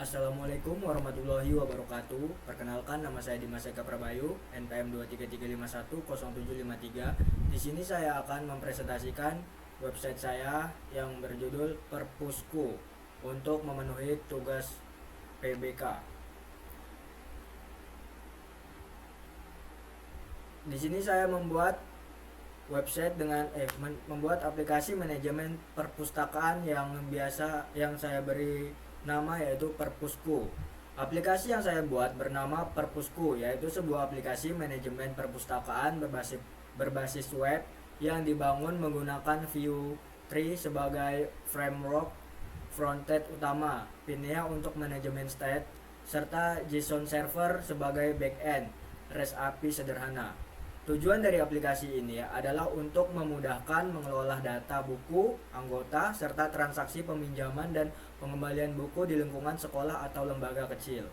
Assalamualaikum warahmatullahi wabarakatuh. Perkenalkan, nama saya Dimas Eka Prabayu, NPM 233510753. Di sini saya akan mempresentasikan website saya yang berjudul Perpusku untuk memenuhi tugas PBK. Di sini saya membuat website dengan membuat aplikasi manajemen perpustakaan yang saya beri nama yaitu Perpusku. Aplikasi yang saya buat bernama Perpusku, yaitu sebuah aplikasi manajemen perpustakaan berbasis web yang dibangun menggunakan Vue 3 sebagai framework frontend utama, Pinea untuk manajemen state, serta JSON server sebagai backend, REST API sederhana. Tujuan dari aplikasi ini adalah untuk memudahkan mengelola data buku, anggota, serta transaksi peminjaman dan pengembalian buku di lingkungan sekolah atau lembaga kecil.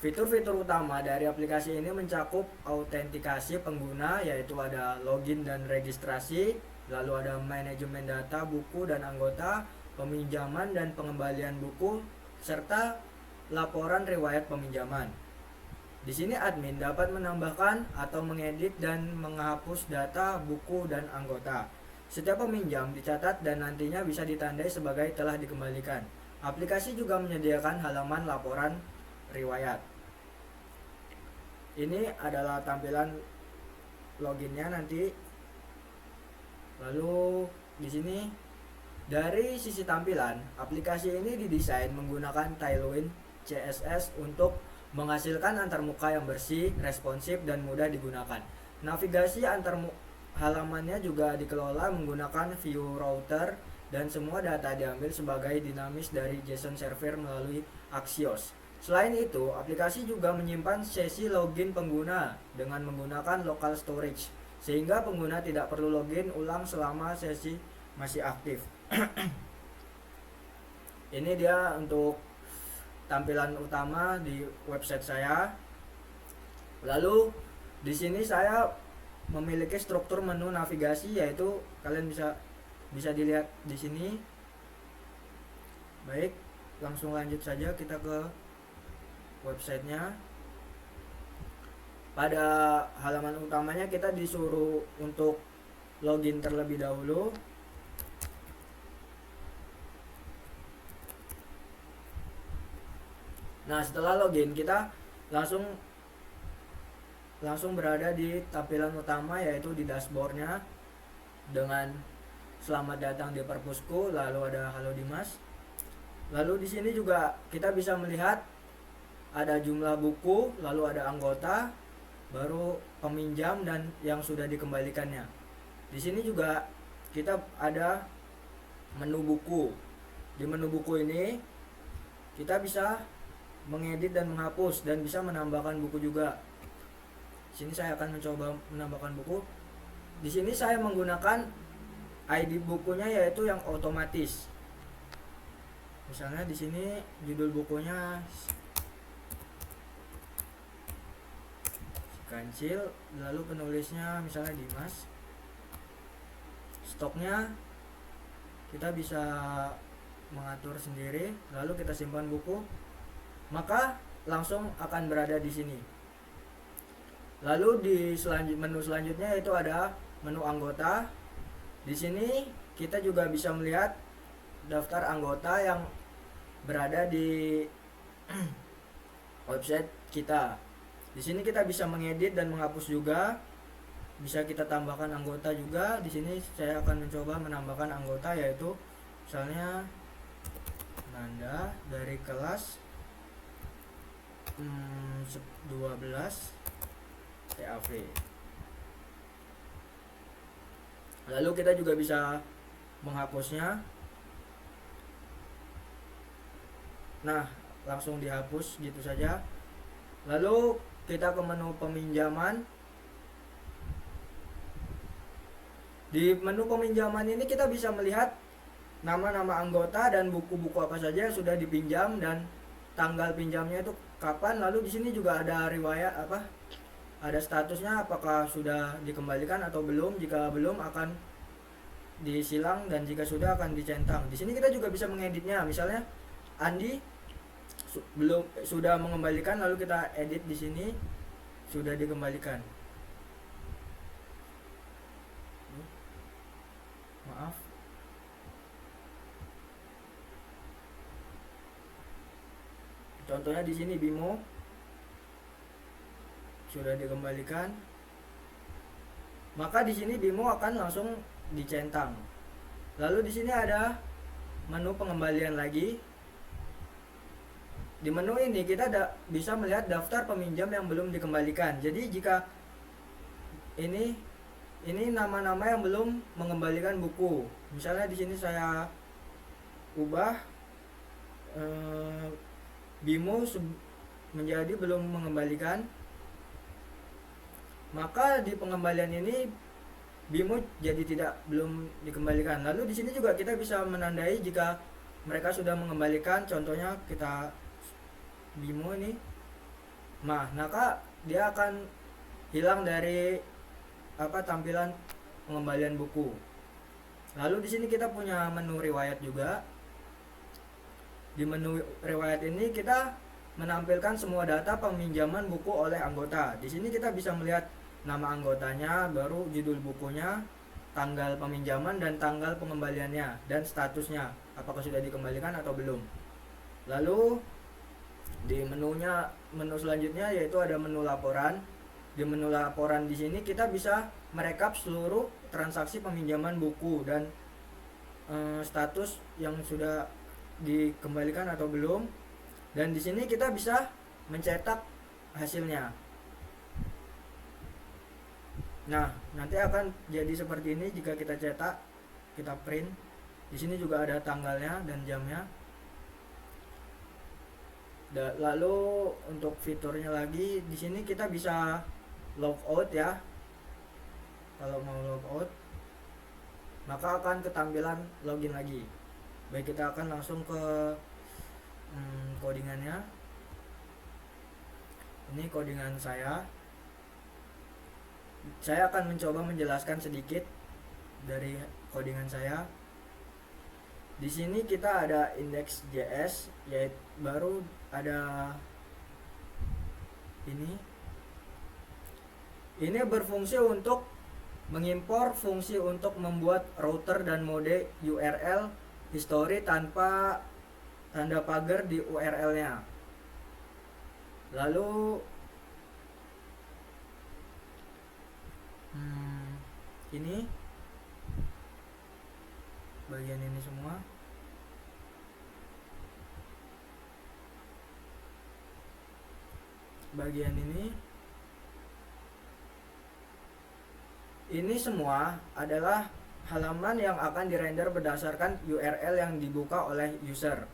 Fitur-fitur utama dari aplikasi ini mencakup autentikasi pengguna, yaitu ada login dan registrasi, lalu ada manajemen data buku dan anggota, peminjaman dan pengembalian buku, serta laporan riwayat peminjaman. Di sini admin dapat menambahkan atau mengedit dan menghapus data buku dan anggota. Setiap peminjam dicatat dan nantinya bisa ditandai sebagai telah dikembalikan. Aplikasi juga menyediakan halaman laporan riwayat. Ini adalah tampilan loginnya nanti. Lalu di sini dari sisi tampilan, aplikasi ini didesain menggunakan Tailwind CSS untuk menghasilkan antarmuka yang bersih, responsif, dan mudah digunakan. Navigasi antar halamannya juga dikelola menggunakan Vue Router dan semua data diambil sebagai dinamis dari JSON server melalui Axios. Selain itu, aplikasi juga menyimpan sesi login pengguna dengan menggunakan local storage, sehingga pengguna tidak perlu login ulang selama sesi masih aktif. Ini dia untuk tampilan utama di website saya. Lalu di sini saya memiliki struktur menu navigasi, yaitu kalian bisa dilihat di sini. Baik, langsung lanjut saja kita ke websitenya. Pada halaman utamanya kita disuruh untuk login terlebih dahulu. Nah, setelah login kita langsung berada di tampilan utama, yaitu di dashboardnya dengan selamat datang di Perpusku, lalu ada halo Dimas. Lalu di sini juga kita bisa melihat ada jumlah buku, lalu ada anggota, baru peminjam dan yang sudah dikembalikannya. Di sini juga kita ada menu buku. Di menu buku ini kita bisa mengedit dan menghapus dan bisa menambahkan buku juga. Di sini saya akan mencoba menambahkan buku. Di sini saya menggunakan ID bukunya, yaitu yang otomatis. Misalnya di sini judul bukunya Kancil, lalu penulisnya misalnya Dimas. Stoknya kita bisa mengatur sendiri, lalu kita simpan buku, maka langsung akan berada di sini. Lalu di menu selanjutnya itu ada menu anggota. Di sini kita juga bisa melihat daftar anggota yang berada di website kita. Di sini kita bisa mengedit dan menghapus juga. Bisa kita tambahkan anggota juga. Di sini saya akan mencoba menambahkan anggota, yaitu misalnya Nanda dari kelas 12 TAV. Lalu kita juga bisa menghapusnya. Nah, langsung dihapus gitu saja. Lalu kita ke menu peminjaman. Di menu peminjaman ini kita bisa melihat nama-nama anggota dan buku-buku apa saja yang sudah dipinjam dan tanggal pinjamnya itu kapan. Lalu di sini juga ada riwayat ada statusnya, apakah sudah dikembalikan atau belum. Jika belum akan disilang dan jika sudah akan dicentang. Di sini kita juga bisa mengeditnya. Misalnya Andi belum sudah mengembalikan, lalu kita edit di sini sudah dikembalikan. Maaf. Contohnya di sini Bimo sudah dikembalikan. Maka di sini Bimo akan langsung dicentang. Lalu di sini ada menu pengembalian lagi. Di menu ini kita bisa melihat daftar peminjam yang belum dikembalikan. Jadi jika ini nama-nama yang belum mengembalikan buku. Misalnya di sini saya ubah Bimo menjadi belum mengembalikan. Maka di pengembalian ini Bimo jadi belum dikembalikan. Lalu di sini juga kita bisa menandai jika mereka sudah mengembalikan. Contohnya kita Bimo ini, maka dia akan hilang dari tampilan pengembalian buku. Lalu di sini kita punya menu riwayat juga. Di menu riwayat ini kita menampilkan semua data peminjaman buku oleh anggota. Di sini kita bisa melihat nama anggotanya, baru judul bukunya, tanggal peminjaman dan tanggal pengembaliannya, dan statusnya apakah sudah dikembalikan atau belum. Lalu di menu selanjutnya yaitu ada menu laporan. Di menu laporan di sini kita bisa merekap seluruh transaksi peminjaman buku dan status yang sudah dikembalikan atau belum. Dan di sini kita bisa mencetak hasilnya. Nah, nanti akan jadi seperti ini jika kita cetak, kita print. Di sini juga ada tanggalnya dan jamnya. Lalu untuk fiturnya lagi, di sini kita bisa logout ya. Kalau mau logout, maka akan ketampilan login lagi. Baik, kita akan langsung ke codingannya. Ini codingan saya. Saya akan mencoba menjelaskan sedikit dari codingan saya. Di sini kita ada index.js, yaitu baru ada ini berfungsi untuk mengimpor fungsi untuk membuat router dan mode URL history tanpa tanda pagar di URL-nya. Lalu ini bagian ini semua. Bagian ini semua adalah halaman yang akan dirender berdasarkan URL yang dibuka oleh user.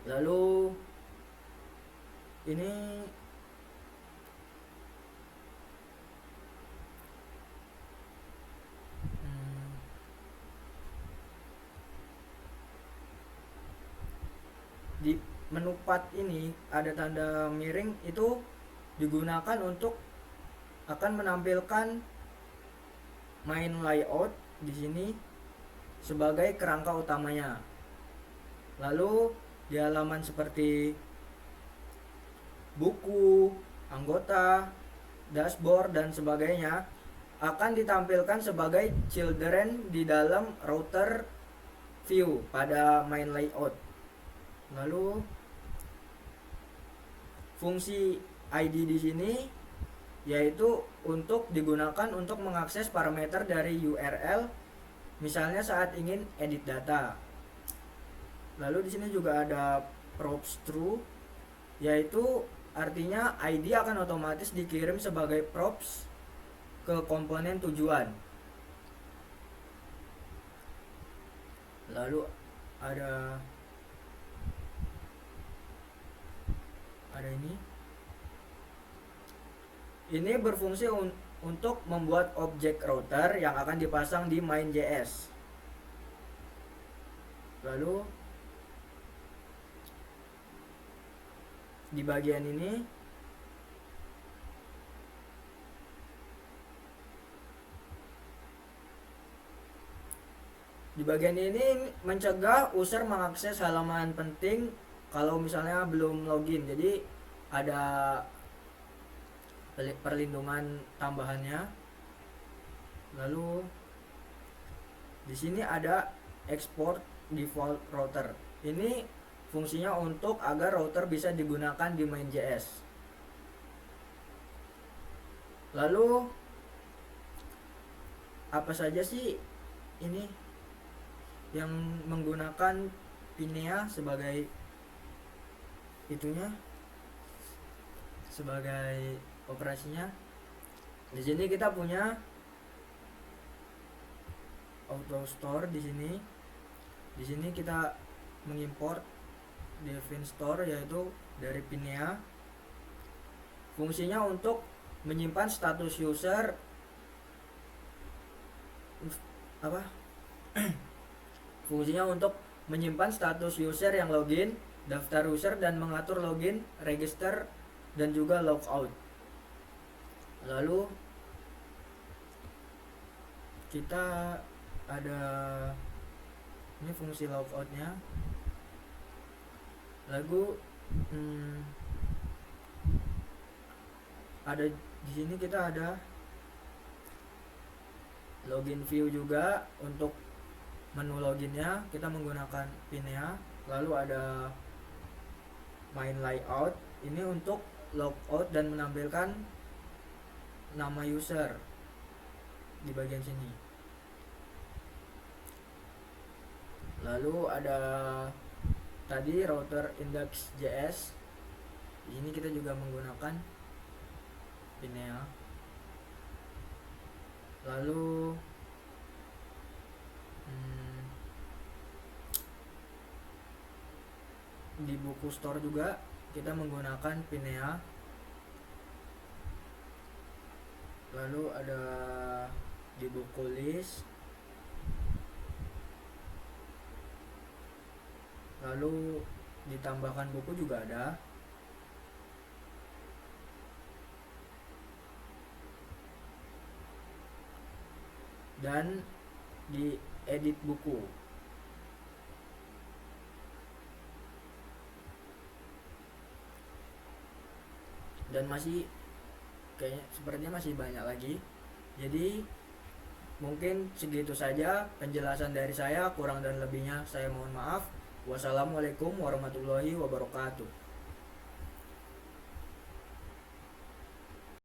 Lalu ini di menu path ini ada tanda miring, itu digunakan untuk akan menampilkan main layout di sini sebagai kerangka utamanya. Lalu di halaman seperti buku, anggota, dashboard dan sebagainya akan ditampilkan sebagai children di dalam router view pada main layout. Lalu fungsi ID di sini yaitu untuk digunakan untuk mengakses parameter dari URL, misalnya saat ingin edit data. Lalu di sini juga ada props true, yaitu artinya ID akan otomatis dikirim sebagai props ke komponen tujuan. Lalu ada ini berfungsi untuk membuat objek router yang akan dipasang di main.js. Lalu di bagian ini Di bagian ini mencegah user mengakses halaman penting kalau misalnya belum login. Jadi ada perlindungan tambahannya. Lalu di sini ada export default router. Ini fungsinya untuk agar router bisa digunakan di main.js. Lalu apa saja sih ini yang menggunakan Pinea sebagai itunya, sebagai operasinya? Di sini kita punya auto store di sini. Di sini kita mengimport Devin Store yaitu dari Pinea. Fungsinya untuk menyimpan status user fungsinya untuk menyimpan status user yang login, daftar user, dan mengatur login, register, dan juga logout. Lalu kita ada ini fungsi logoutnya. Lalu ada di sini kita ada login view juga. Untuk menu loginnya kita menggunakan Pinea. Lalu ada main layout, ini untuk logout dan menampilkan nama user di bagian sini. Lalu ada tadi router index.js. Di sini kita juga menggunakan Pinea. Lalu di buku store juga kita menggunakan Pinea. Lalu ada di buku list. Lalu ditambahkan buku juga ada. Dan di edit buku. Dan masih kayaknya sepertinya masih banyak lagi. Jadi mungkin segitu saja penjelasan dari saya. Kurang dan lebihnya saya mohon maaf. Wassalamualaikum warahmatullahi wabarakatuh.